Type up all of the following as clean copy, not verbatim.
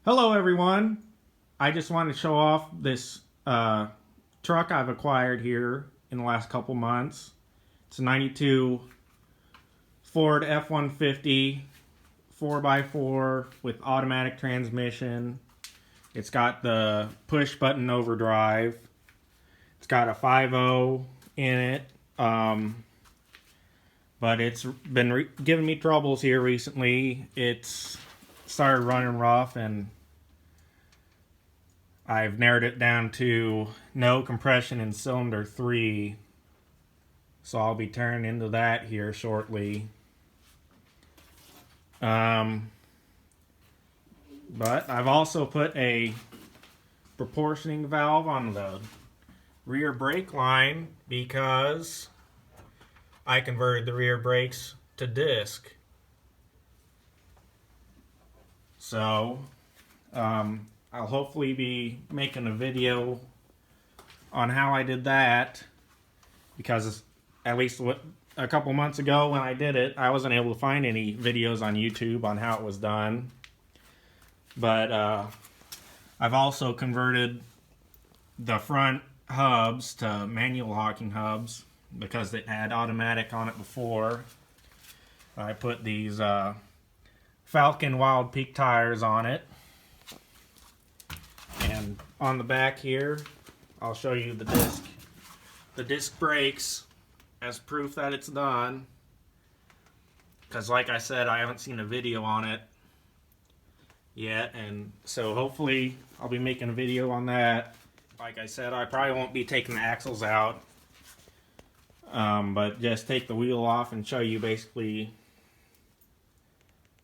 Hello everyone. I just wanted to show off this truck I've acquired here in the last couple months. It's a 92 Ford F-150 4x4 with automatic transmission. It's got the push button overdrive. It's got a 5.0 in it. But it's been giving me troubles here recently. It's started running rough, and I've narrowed it down to no compression in cylinder 3. So I'll be turning into that here shortly. But I've also put a proportioning valve on the rear brake line because I converted the rear brakes to disc. So I'll hopefully be making a video on how I did that, because at least a couple months ago when I did it, I wasn't able to find any videos on YouTube on how it was done. But I've also converted the front hubs to manual hocking hubs because it had automatic on it before. I put these Falken wildpeak tires on it. And on the back here, I'll show you the disc brakes as proof that it's done. Because like I said, I haven't seen a video on it yet, and so hopefully I'll be making a video on that. Like I said, I probably won't be taking the axles out, but just take the wheel off and show you basically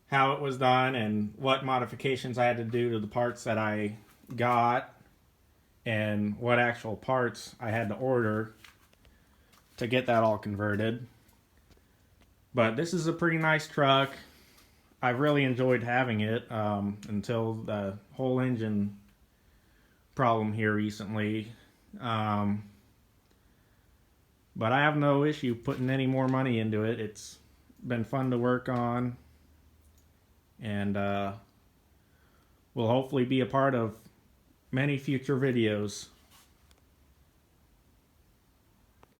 how it was done and what modifications I had to do to the parts that I got and what actual parts I had to order to get that all converted. But this is a pretty nice truck. I've really enjoyed having it until the whole engine problem here recently. But I have no issue putting any more money into it. It's been fun to work on, and will hopefully be a part of many future videos.